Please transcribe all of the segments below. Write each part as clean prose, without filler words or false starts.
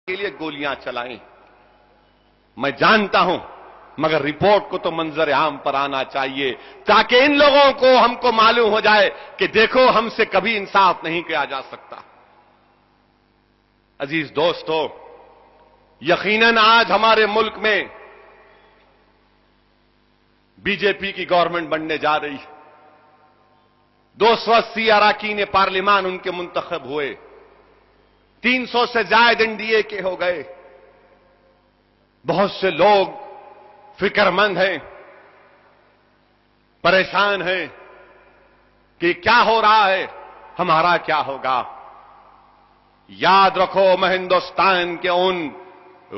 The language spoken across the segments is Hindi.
के लिए गोलियां चलाएं। मैं जानता हूं, मगर रिपोर्ट को तो मंजर आम पर आना चाहिए ताकि इन लोगों को हमको मालूम हो जाए कि देखो हमसे कभी इंसाफ नहीं किया जा सकता। अजीज दोस्तों, यकीनन आज हमारे मुल्क में बीजेपी की गवर्नमेंट बनने जा रही है। 280 अरकान पार्लिमान उनके मुंतखब हुए, 300 से ज्यादा एनडीए के हो गए। बहुत से लोग फिक्रमंद हैं, परेशान हैं कि क्या हो रहा है, हमारा क्या होगा। याद रखो, मैं हिंदुस्तान के उन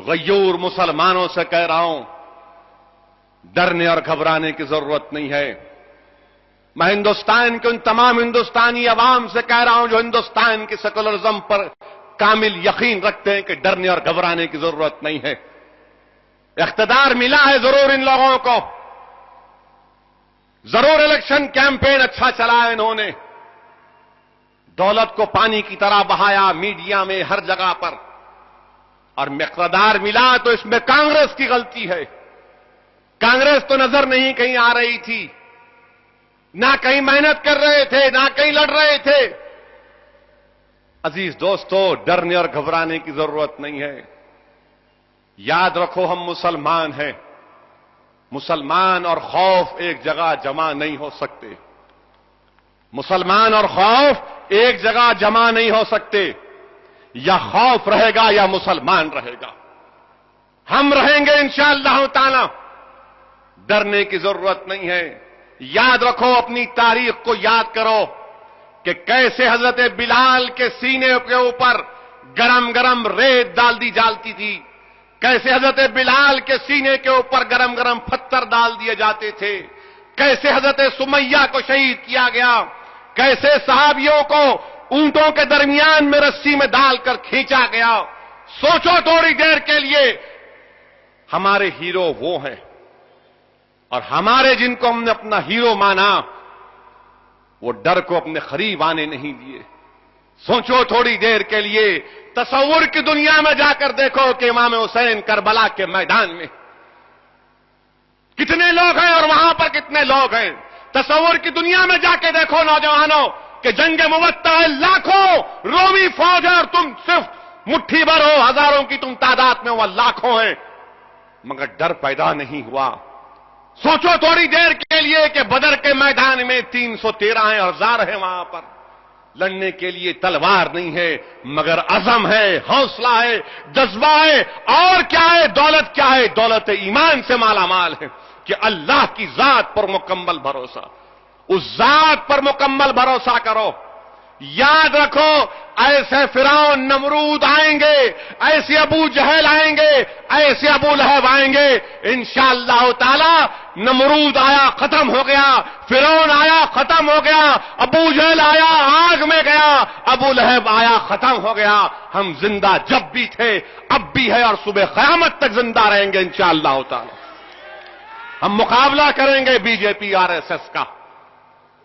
गयूर मुसलमानों से कह रहा हूं, डरने और घबराने की जरूरत नहीं है। मैं हिंदुस्तान के उन तमाम हिंदुस्तानी अवाम से कह रहा हूं जो हिंदुस्तान के सेकुलरिज्म पर कामिल यकीन रखते हैं कि डरने और घबराने की जरूरत नहीं है। इख्तिदार मिला है जरूर इन लोगों को, जरूर इलेक्शन कैंपेन अच्छा चलाया इन्होंने, दौलत को पानी की तरह बहाया मीडिया में हर जगह पर, और इख्तिदार मिला तो इसमें कांग्रेस की गलती है। कांग्रेस तो नजर नहीं कहीं आ रही थी, ना कहीं मेहनत कर रहे थे, ना कहीं लड़ रहे थे। अजीज दोस्तों, डरने और घबराने की जरूरत नहीं है। याद रखो, हम मुसलमान हैं। मुसलमान और खौफ एक जगह जमा नहीं हो सकते। मुसलमान और खौफ एक जगह जमा नहीं हो सकते। या खौफ रहेगा या मुसलमान रहेगा। हम रहेंगे इंशाअल्लाह ताला, डरने की जरूरत नहीं है। याद रखो, अपनी तारीख को याद करो कि कैसे हजरत बिलाल के सीने के ऊपर गरम गरम रेत डाल दी जाती थी, कैसे हजरत बिलाल के सीने के ऊपर गरम गरम पत्थर डाल दिए जाते थे, कैसे हजरत सुमैया को शहीद किया गया, कैसे सहाबियों को ऊंटों के दरमियान में रस्सी में डालकर खींचा गया। सोचो थोड़ी देर के लिए, हमारे हीरो वो हैं, और हमारे जिनको हमने अपना हीरो माना वो डर को अपने करीब आने नहीं दिए। सोचो थोड़ी देर के लिए, तसव्वुर की दुनिया में जाकर देखो कि इमाम हुसैन करबला के मैदान में कितने लोग हैं और वहां पर कितने लोग हैं। तसव्वुर की दुनिया में जाके देखो नौजवानों कि जंग मुवत्ता है, लाखों रोमी फौज है और तुम सिर्फ मुट्ठी भर हो, हजारों की तुम तादाद में, वह लाखों हैं, मगर डर पैदा नहीं हुआ। सोचो थोड़ी देर के लिए कि बदर के मैदान में 313 हैं, हजार है, वहां पर लड़ने के लिए तलवार नहीं है, मगर अज़म है, हौसला है, जज्बा है, और क्या है, दौलत क्या है, दौलत ईमान से मालामाल है कि अल्लाह की जात पर मुकम्मल भरोसा, उस जात पर मुकम्मल भरोसा करो। याद रखो, ऐसे फिरौन नमरूद आएंगे, ऐसे अबू जहल आएंगे, ऐसे अबू लहब आएंगे। इंशाअल्लाह ताला नमरूद आया, खत्म हो गया, फिरौन आया, खत्म हो गया, अबू जहल आया, आग में गया, अबू लहब आया, खत्म हो गया। हम जिंदा जब भी थे, अब भी है, और सुबह क़यामत तक जिंदा रहेंगे इंशाअल्लाह ताला। हम मुकाबला करेंगे बीजेपी आरएसएस का।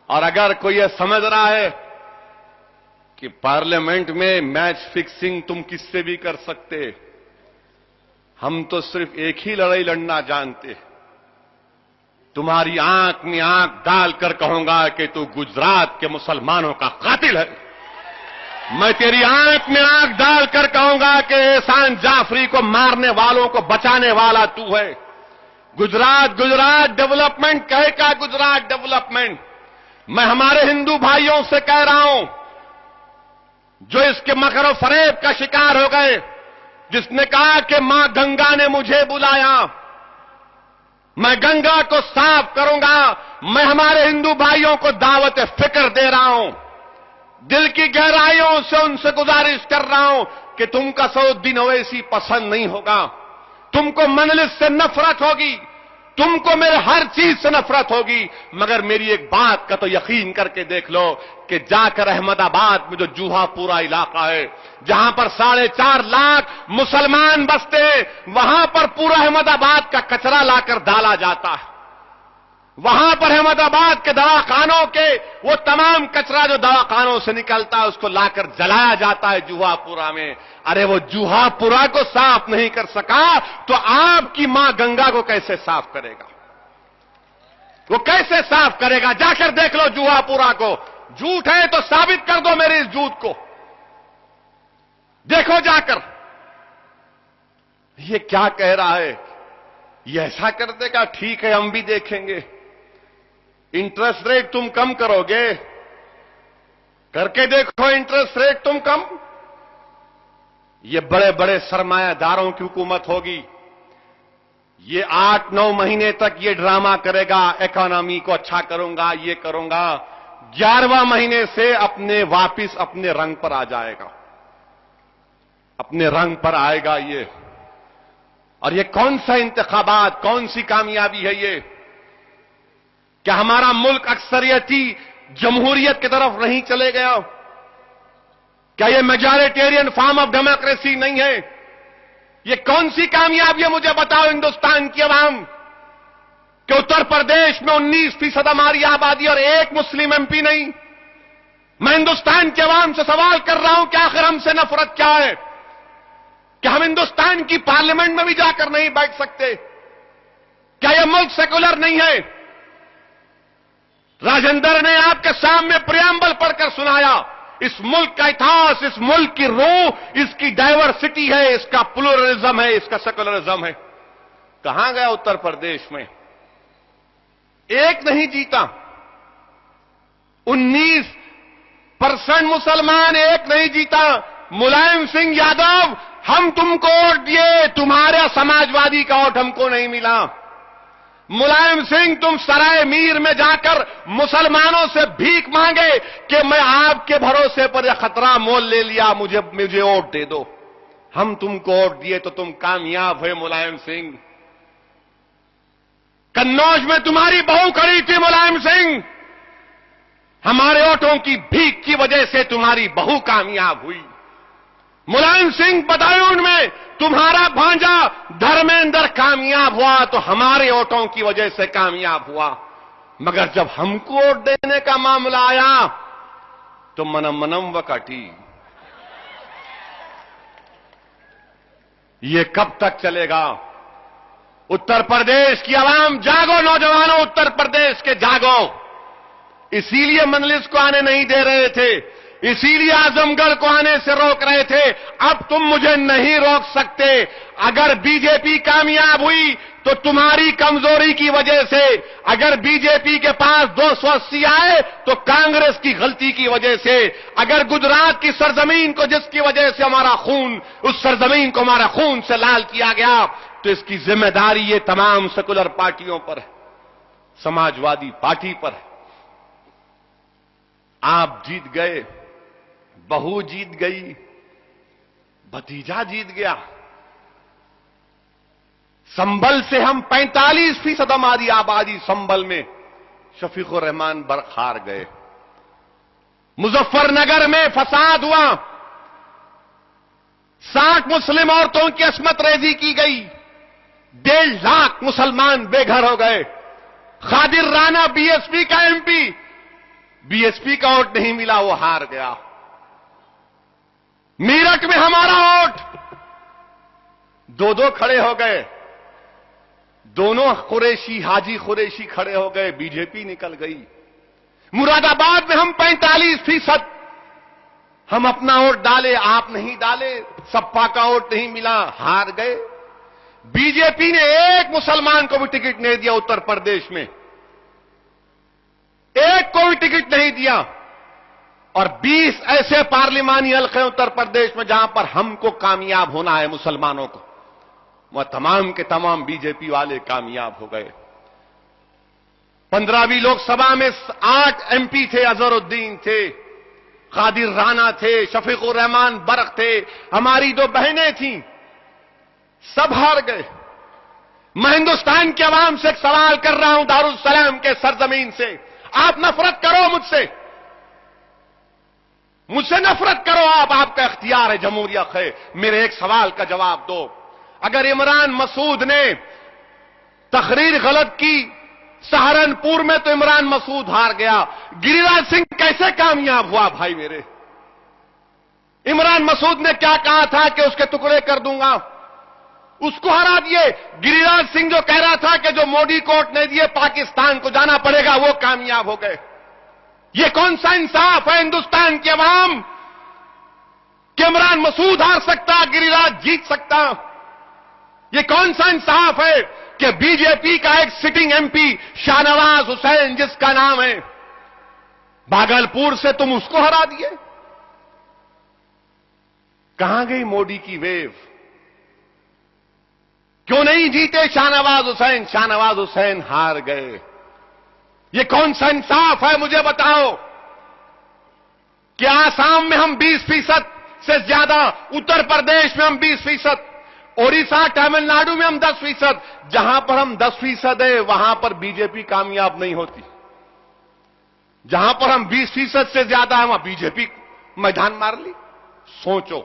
और अगर कोई यह समझ रहा है कि पार्लियामेंट में मैच फिक्सिंग तुम किससे भी कर सकते, हम तो सिर्फ एक ही लड़ाई लड़ना जानते। तुम्हारी आंख में आंख डालकर कहूंगा कि तू गुजरात के मुसलमानों का कातिल है। मैं तेरी आंख में आंख डालकर कहूंगा कि एहसान जाफरी को मारने वालों को बचाने वाला तू है। गुजरात डेवलपमेंट कहे का गुजरात डेवलपमेंट। मैं हमारे हिंदू भाइयों से कह रहा हूं जो इसके मकर फरेब का शिकार हो गए, जिसने कहा कि मां गंगा ने मुझे बुलाया, मैं गंगा को साफ करूंगा। मैं हमारे हिंदू भाइयों को दावत फिक्र दे रहा हूं, दिल की गहराइयों से उनसे गुजारिश कर रहा हूं कि तुमको असदुद्दीन ओवैसी पसंद नहीं होगा, तुमको मजलिस से नफरत होगी, तुमको मेरे हर चीज से नफरत होगी, मगर मेरी एक बात का तो यकीन करके देख लो कि जाकर अहमदाबाद में जो जूहापुरा इलाका है, जहां पर 4.5 लाख मुसलमान बसते हैं, वहां पर पूरा अहमदाबाद का कचरा लाकर डाला जाता है। वहां पर अहमदाबाद के दवाखानों के वो तमाम कचरा जो दवाखानों से निकलता है उसको लाकर जलाया जाता है जुहापुरा में। अरे वो जुहापुरा को साफ नहीं कर सका तो आपकी मां गंगा को कैसे साफ करेगा? वो कैसे साफ करेगा? जाकर देख लो जुहापुरा को। झूठ है तो साबित कर दो मेरे इस झूठ को। देखो जाकर ये क्या कह रहा है। ये ऐसा कर देगा, ठीक है हम भी देखेंगे। इंटरेस्ट रेट तुम कम करोगे, करके देखो इंटरेस्ट रेट तुम कम। ये बड़े बड़े सरमायादारों की हुकूमत होगी। ये 8-9 महीने तक ये ड्रामा करेगा, इकोनॉमी को अच्छा करूंगा, ये करूंगा। 11वां महीने से वापिस अपने रंग पर आ जाएगा, अपने रंग पर आएगा ये। और ये कौन सा इंतखाबात, कौन सी कामयाबी है ये? क्या हमारा मुल्क अक्सरियती जमहूरियत की तरफ नहीं चले गया? क्या ये मेजॉरिटेरियन फॉर्म ऑफ डेमोक्रेसी नहीं है? ये कौन सी कामयाबी है मुझे बताओ हिंदुस्तान की आवाम कि उत्तर प्रदेश में 19% हमारी आबादी और एक मुस्लिम एमपी नहीं। मैं हिंदुस्तान की आवाम से सवाल कर रहा हूं कि आखिर हमसे नफरत क्या है? क्या हम हिंदुस्तान की पार्लियामेंट में भी जाकर नहीं बैठ सकते? क्या यह मुल्क सेकुलर नहीं है? राजेंद्र ने आपके सामने प्रियम्बल पढ़कर सुनाया। इस मुल्क का इतिहास, इस मुल्क की रूह, इसकी डाइवर्सिटी है, इसका प्लूरलिज्म है, इसका सेकुलरिज्म है। कहां गया उत्तर प्रदेश में? एक नहीं जीता। 19% मुसलमान एक नहीं जीता। मुलायम सिंह यादव, हम तुमको वोट दिए, तुम्हारे समाजवादी का वोट हमको नहीं मिला। मुलायम सिंह, तुम सराय मीर में जाकर मुसलमानों से भीख मांगे कि मैं आपके भरोसे पर यह खतरा मोल ले लिया, मुझे वोट दे दो। हम तुमको वोट दिए तो तुम कामयाब हुए मुलायम सिंह। कन्नौज में तुम्हारी बहू खड़ी थी मुलायम सिंह, हमारे वोटों की भीख की वजह से तुम्हारी बहू कामयाब हुई। मुलायम सिंह, बदायूं में तुम्हारा भांजा धर्मेंद्र कामयाब हुआ तो हमारे वोटों की वजह से कामयाब हुआ। मगर जब हमको वोट देने का मामला आया तो मनम वकाटी। ये कब तक चलेगा? उत्तर प्रदेश की आवाम जागो, नौजवानों उत्तर प्रदेश के जागो। इसीलिए मजलिस को आने नहीं दे रहे थे, इसीलिए आजमगढ़ को आने से रोक रहे थे। अब तुम मुझे नहीं रोक सकते। अगर बीजेपी कामयाब हुई तो तुम्हारी कमजोरी की वजह से, अगर बीजेपी के पास 280 आए तो कांग्रेस की गलती की वजह से, अगर गुजरात की सरजमीन को जिसकी वजह से हमारा खून, उस सरजमीन को हमारा खून से लाल किया गया, तो इसकी जिम्मेदारी ये तमाम सेकुलर पार्टियों पर है, समाजवादी पार्टी पर है। आप जीत गए, बहू जीत गई, भतीजा जीत गया। संभल से हम 45% हमारी आबादी संभल में, शफीकुर रहमान बरखार गए। मुजफ्फरनगर में फसाद हुआ, 60 मुस्लिम औरतों की अस्मत रेजी की गई, 1.5 लाख मुसलमान बेघर हो गए। खादिर राना बीएसपी का एमपी, बीएसपी का वोट नहीं मिला, वो हार गया। मीरठ में हमारा वोट, 2-2 खड़े हो गए, दोनों कुरैशी, हाजी कुरैशी खड़े हो गए, बीजेपी निकल गई। मुरादाबाद में हम 45%, हम अपना वोट डाले, आप नहीं डाले, सपा का वोट नहीं मिला, हार गए। बीजेपी ने एक मुसलमान को भी टिकट नहीं दिया उत्तर प्रदेश में, एक को भी टिकट नहीं दिया। और 20 ऐसे पार्लिमानी हल्के उत्तर प्रदेश में जहां पर हमको कामयाब होना है मुसलमानों को, वह तमाम के तमाम बीजेपी वाले कामयाब हो गए। 15वीं लोकसभा में 8 एमपी थे, अजहरुद्दीन थे, कादिर राना थे, शफीकुर रहमान बरक थे, हमारी 2 बहनें थीं, सब हार गए। मैं हिंदुस्तान के अवाम से एक सवाल कर रहा हूं, दारुस्सलाम के सरजमीन से, आप नफरत करो मुझसे नफरत करो आप, आपका इख्तियार है, जमहूरियत है। मेरे एक सवाल का जवाब दो। अगर इमरान मसूद ने तकरीर गलत की, सहारनपुर में तो इमरान मसूद हार गया, गिरिराज सिंह कैसे कामयाब हुआ भाई मेरे? इमरान मसूद ने क्या कहा था कि उसके टुकड़े कर दूंगा, उसको हरा दिए। गिरिराज सिंह जो कह रहा था कि जो मोदी कोर्ट ने दिए पाकिस्तान को जाना पड़ेगा, वो कामयाब हो गए। ये कौन सा इंसाफ है हिंदुस्तान के अवाम कि इमरान मसूद हार सकता, गिरिराज जीत सकता? ये कौन सा इंसाफ है कि बीजेपी का एक सिटिंग एमपी शाहनवाज हुसैन, जिसका नाम है, भागलपुर से तुम उसको हरा दिए? कहां गई मोदी की वेव? क्यों नहीं जीते शाहनवाज हुसैन? शाहनवाज हुसैन हार गए। ये कौन सा इंसाफ है मुझे बताओ कि आसाम में हम 20% से ज्यादा, उत्तर प्रदेश में हम 20%, ओडिशा तमिलनाडु में हम 10%, जहां पर हम 10% है वहां पर बीजेपी कामयाब नहीं होती। जहां पर हम 20% से ज्यादा है वहां बीजेपी मैदान मार ली। सोचो,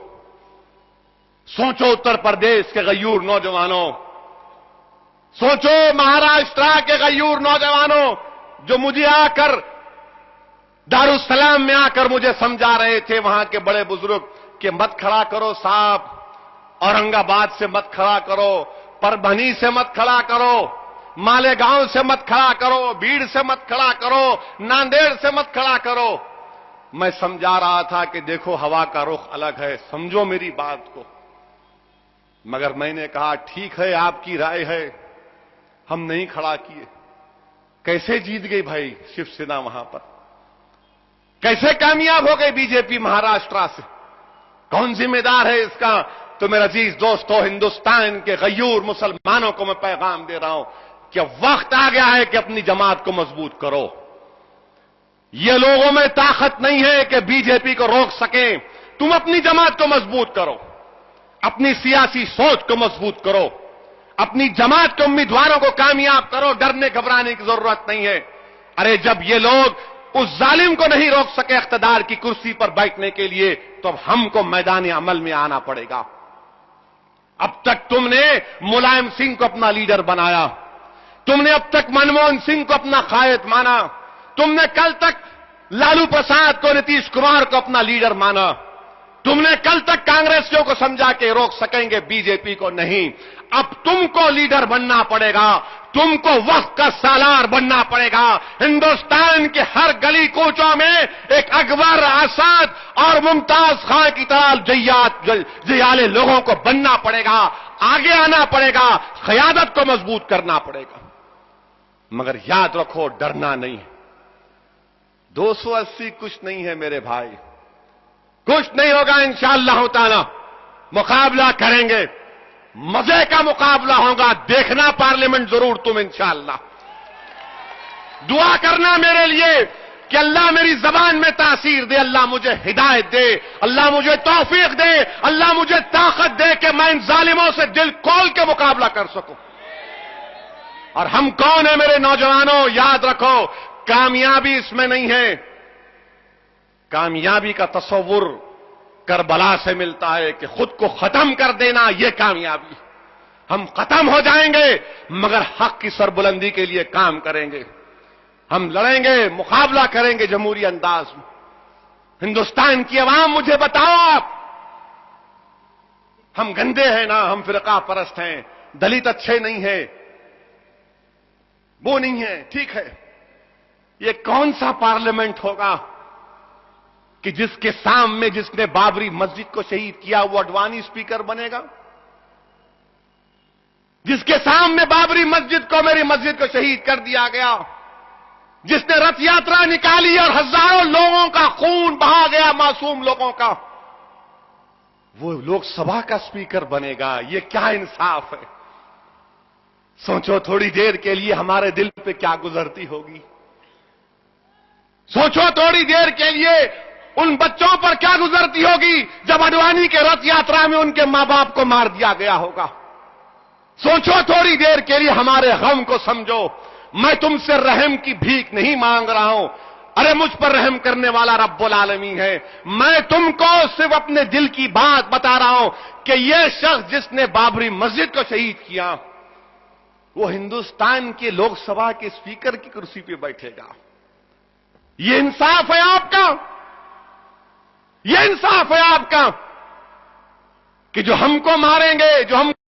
सोचो उत्तर प्रदेश के गयूर नौजवानों, सोचो महाराष्ट्र के गयूर नौजवानों जो मुझे आकर दारुसलाम में आकर मुझे समझा रहे थे, वहां के बड़े बुजुर्ग, कि मत खड़ा करो साहब, औरंगाबाद से मत खड़ा करो, परभनी से मत खड़ा करो, मालेगांव से मत खड़ा करो, भीड़ से मत खड़ा करो, नांदेड़ से मत खड़ा करो। मैं समझा रहा था कि देखो हवा का रुख अलग है, समझो मेरी बात को। मगर मैंने कहा ठीक है, आपकी राय है, हम नहीं खड़ा किए। कैसे जीत गई भाई शिवसेना वहां पर? कैसे कामयाब हो गई बीजेपी महाराष्ट्र से? कौन जिम्मेदार है इसका? तो मेरे अजीज दोस्तों, हिंदुस्तान के गयूर मुसलमानों को मैं पैगाम दे रहा हूं कि वक्त आ गया है कि अपनी जमात को मजबूत करो। ये लोगों में ताकत नहीं है कि बीजेपी को रोक सकें। तुम अपनी जमात को मजबूत करो, अपनी सियासी सोच को मजबूत करो, अपनी जमात के उम्मीदवारों को कामयाब करो। डरने घबराने की जरूरत नहीं है। अरे जब ये लोग उस जालिम को नहीं रोक सके इख्तिदार की कुर्सी पर बैठने के लिए, तो अब हमको मैदान अमल में आना पड़ेगा। अब तक तुमने मुलायम सिंह को अपना लीडर बनाया, तुमने अब तक मनमोहन सिंह को अपना कायद माना, तुमने कल तक लालू प्रसाद को, नीतीश कुमार को अपना लीडर माना, तुमने कल तक कांग्रेसियों को समझा के रोक सकेंगे, बीजेपी को नहीं। अब तुमको लीडर बनना पड़ेगा, तुमको वक्त का सालार बनना पड़ेगा। हिंदुस्तान के हर गली कूचों में एक अकबर, आसाद और मुमताज खां की तरह जयाले लोगों को बनना पड़ेगा, आगे आना पड़ेगा, क़यादत को मजबूत करना पड़ेगा। मगर याद रखो, डरना नहीं है। 280 कुछ नहीं है मेरे भाई, कुछ नहीं होगा। इंशाअल्लाह ताला मुकाबला करेंगे, मजे का मुकाबला होगा। देखना पार्लियामेंट जरूर तुम इंशाअल्लाह। दुआ करना मेरे लिए कि अल्लाह मेरी जबान में तासीर दे, अल्लाह मुझे हिदायत दे, अल्लाह मुझे तौफीक दे, अल्लाह मुझे ताकत दे कि मैं इन जालिमों से दिल खोल के मुकाबला कर सकूं। और हम कौन है मेरे नौजवानों? याद रखो, कामयाबी इसमें नहीं है। कामयाबी का तस्वुर करबला से मिलता है कि खुद को खत्म कर देना, यह कामयाबी। हम खत्म हो जाएंगे मगर हक की सरबुलंदी के लिए काम करेंगे। हम लड़ेंगे, मुकाबला करेंगे जमहूरी अंदाज में। हिंदुस्तान की आवाम मुझे बताओ आप, हम गंदे हैं ना, हम फिरका परस्त हैं, दलित अच्छे नहीं है, वो नहीं है, ठीक है। ये कौन सा पार्लियामेंट होगा कि जिसके सामने जिसने बाबरी मस्जिद को शहीद किया वो अडवाणी स्पीकर बनेगा? जिसके सामने बाबरी मस्जिद को, मेरी मस्जिद को शहीद कर दिया गया, जिसने रथ यात्रा निकाली और हजारों लोगों का खून बहा गया, मासूम लोगों का, वो लोकसभा का स्पीकर बनेगा? ये क्या इंसाफ है? सोचो थोड़ी देर के लिए हमारे दिल पे क्या गुजरती होगी। सोचो थोड़ी देर के लिए उन बच्चों पर क्या गुजरती होगी जब अडवाणी के रथ यात्रा में उनके मां बाप को मार दिया गया होगा। सोचो थोड़ी देर के लिए, हमारे गम को समझो। मैं तुमसे रहम की भीख नहीं मांग रहा हूं, अरे मुझ पर रहम करने वाला रब्बुल आलमीन है। मैं तुमको सिर्फ अपने दिल की बात बता रहा हूं कि यह शख्स जिसने बाबरी मस्जिद को शहीद किया, वो हिंदुस्तान के लोकसभा के स्पीकर की कुर्सी पे बैठेगा। ये इंसाफ है आपका? ये इंसाफ है आपका कि जो हमको मारेंगे, जो हम